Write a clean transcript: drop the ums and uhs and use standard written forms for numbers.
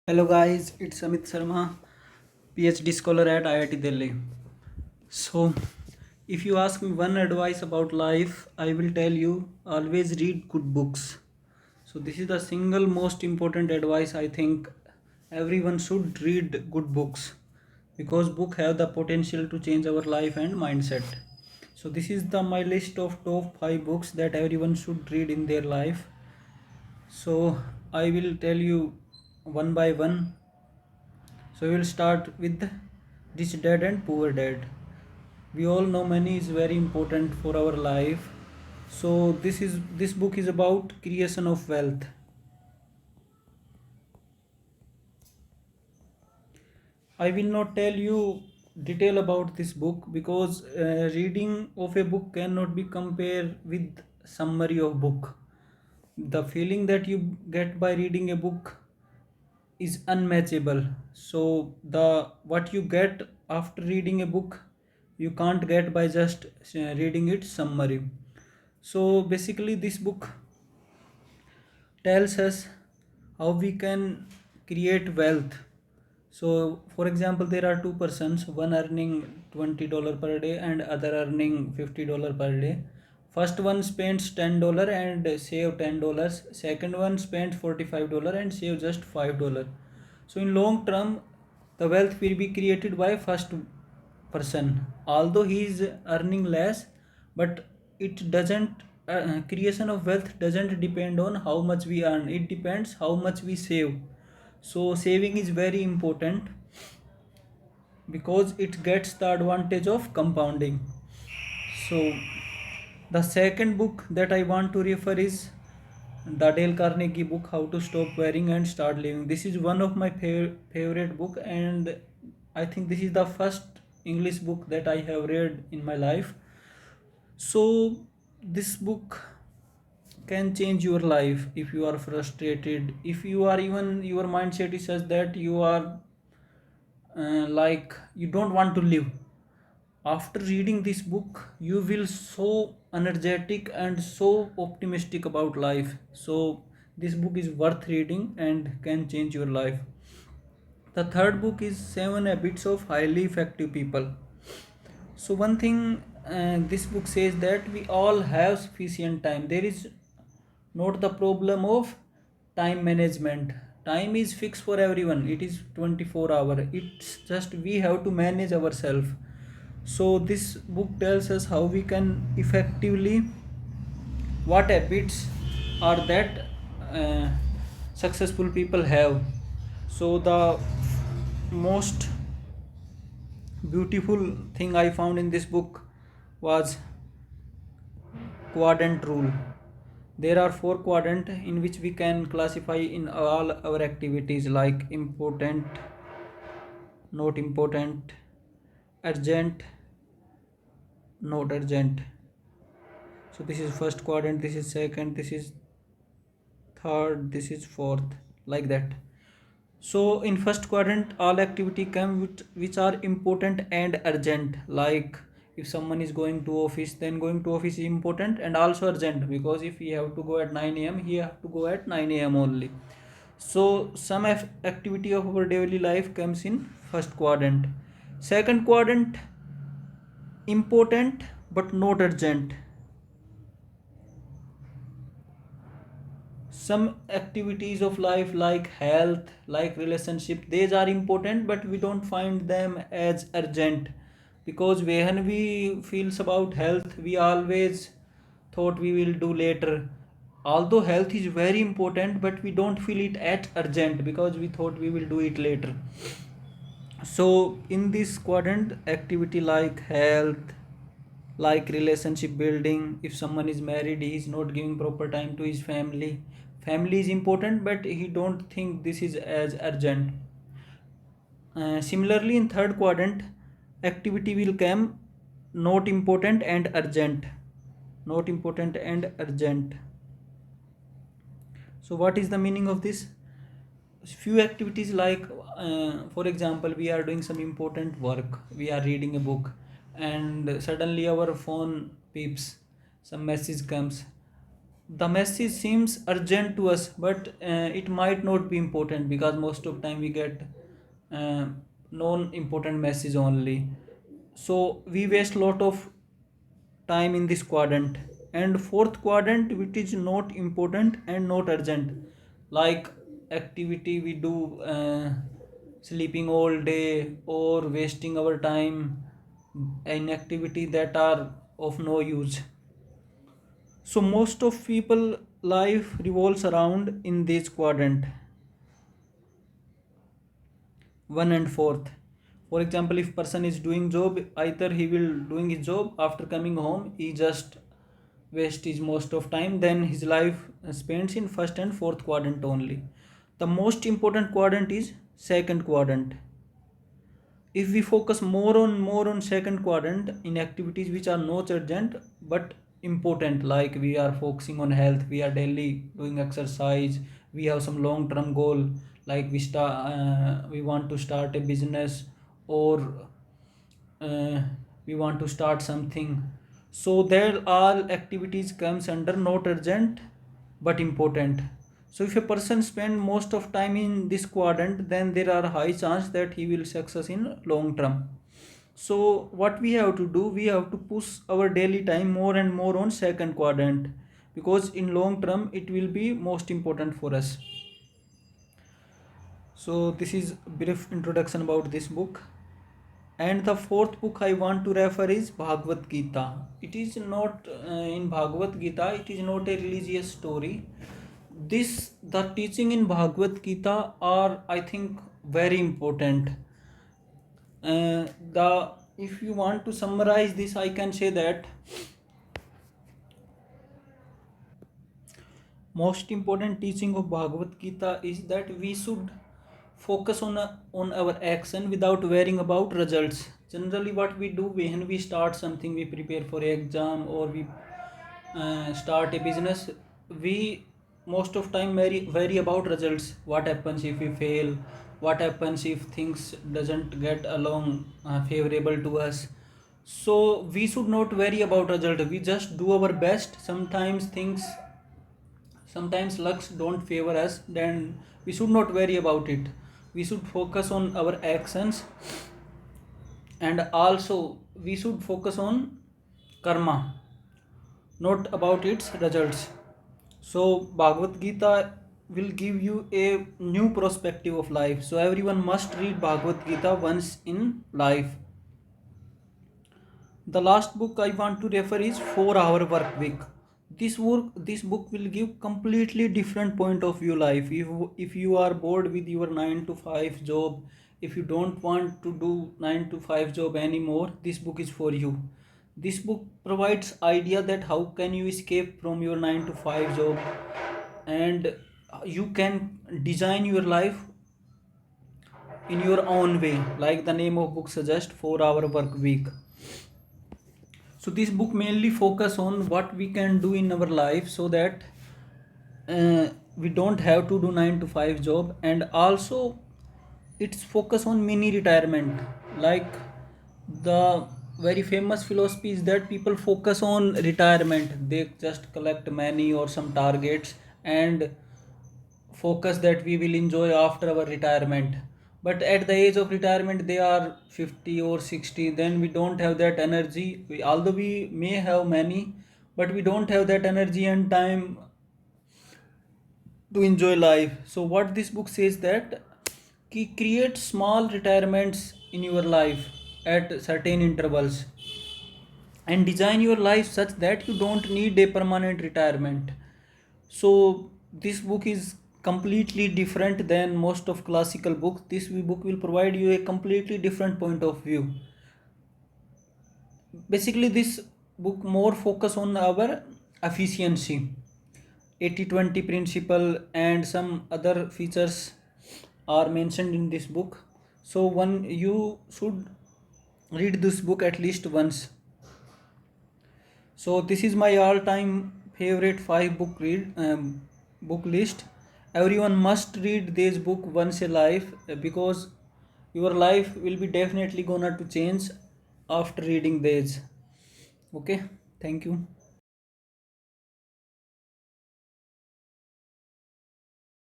Hello guys, it's Amit Sharma, PhD scholar at IIT Delhi. So, if you ask me one advice about life, I will tell you always read good books. So, this is the single most important advice I think everyone should read good books because book have the potential to change our life and mindset. So, this is the my list of top 5 books that everyone should read in their life. So, I will tell you one by one. So we will start with Rich Dad and Poor Dad. We all know money is very important for our life. So this book is about creation of wealth. I will not tell you detail about this book because reading of a book cannot be compared with summary of book. The feeling that you get by reading a book is unmatchable. So the what you get after reading a book you can't get by just reading its summary. So basically this book tells us how we can create wealth. So for example there are two persons, one earning $20 per day and other earning $50 per day. First one spends $10 and save $10. Second one spends $45 and save just $5. So in long term the wealth will be created by first person, although he is earning less, but it doesn't creation of wealth doesn't depend on how much we earn, it depends how much we save. So saving is very important because it gets the advantage of compounding. So the second book that I want to refer is the Dale Carnegie book, How to Stop Wearing and Start Living. This is one of my favorite book, and I think this is the first English book that I have read in my life. So this book can change your life if you are frustrated, if you are even your mindset is such that you are like you don't want to live. After reading this book you will so energetic and so optimistic about life. So this book is worth reading and can change your life. The third book is Seven Habits of Highly Effective People. So one thing this book says that we all have sufficient time. There is not the problem of time management. Time is fixed for everyone. It is 24 hour. It's just we have to manage ourselves. So this book tells us how we can effectively, what habits are that uh, successful people have. So the most beautiful thing I found in this book was quadrant rule. There are four quadrants in which we can classify in all our activities like important, not important, urgent, not urgent. So this is first quadrant, this is second, this is third, this is fourth, like that. So in first quadrant, all activity come which are important and urgent. Like if someone is going to office, then going to office is important and also urgent because if he have to go at 9 a.m., he have to go at 9 a.m. only. So some activity of our daily life comes in first quadrant. Second quadrant, important but not urgent. Some activities of life like health, like relationship, these are important but we don't find them as urgent because when we feels about health we always thought we will do later, although health is very important but we don't feel it at urgent because we thought we will do it later. So in this quadrant, activity like health, like relationship building, if someone is married he is not giving proper time to his family, family is important but he don't think this is as urgent. Similarly in third quadrant, activity will come not important and urgent, not important and urgent. So what is the meaning of this? Few activities like for example we are doing some important work, we are reading a book and suddenly our phone beeps, some message comes, The message seems urgent to us, but it might not be important, because most of time we get uh, non-important message only. So we waste a lot of time in this quadrant. And fourth quadrant, which is not important and not urgent, like activity we do, sleeping all day or wasting our time in activity that are of no use. So most of people life revolves around in this quadrant, one and fourth. For example, if person is doing job, either he will doing his job, after coming home he just waste his most of time, then his life spends in first and fourth quadrant only. The most important quadrant is second quadrant. If we focus more on second quadrant in activities which are not urgent but important, like we are focusing on health, we are daily doing exercise, we have some long term goal, like we want to start a business, or uh, we want to start something. So there all activities comes under not urgent but important. So if a person spend most of time in this quadrant, then there are high chance that he will success in long term. So what we have to do, we have to push our daily time more and more on second quadrant, because in long term it will be most important for us. So this is brief introduction about this book. And the fourth book I want to refer is Bhagavad Gita. It is not in Bhagavad Gita, it is not a religious story. The teaching in Bhagavad Gita are, I think, very important. The If you want to summarize this, I can say that most important teaching of Bhagavad Gita is that we should focus on our action without worrying about results. Generally, what we do when we start something, we prepare for exam, or we start a business, we most of time worry about results. What happens if we fail? What happens if things doesn't get along favorable to us? So we should not worry about result. We just do our best. Sometimes lucks don't favor us, then we should not worry about it. We should focus on our actions, and also we should focus on karma, not about its results. So Bhagavad Gita will give you a new perspective of life, so everyone must read Bhagavad Gita once in life. The last book I want to refer is 4 Hour Work Week. This book will give completely different point of view life. If you are bored with your 9 to 5 job, if you don't want to do 9 to 5 job anymore, this book is for you. This book provides idea that how can you escape from your 9 to 5 job, and you can design your life in your own way, like the name of book suggests, 4 Hour Work Week. So this book mainly focus on what we can do in our life, so that we don't have to do 9 to 5 job. And also it's focus on mini retirement, like the very famous philosophy is that people focus on retirement, they just collect money or some targets and focus that we will enjoy after our retirement. But at the age of retirement they are 50 or 60, then we don't have that energy. Although we may have money, but we don't have that energy and time to enjoy life. So what this book says that create small retirements in your life at certain intervals, and design your life such that you don't need a permanent retirement. So this book is completely different than most of classical books. This book will provide you a completely different point of view. Basically this book more focus on our efficiency, 80-20 principle, and some other features are mentioned in this book. So one you should read this book at least once. So this is my all-time favorite 5 book list. Everyone must read this book once a life, because your life will be definitely gonna to change after reading this. Okay, thank you.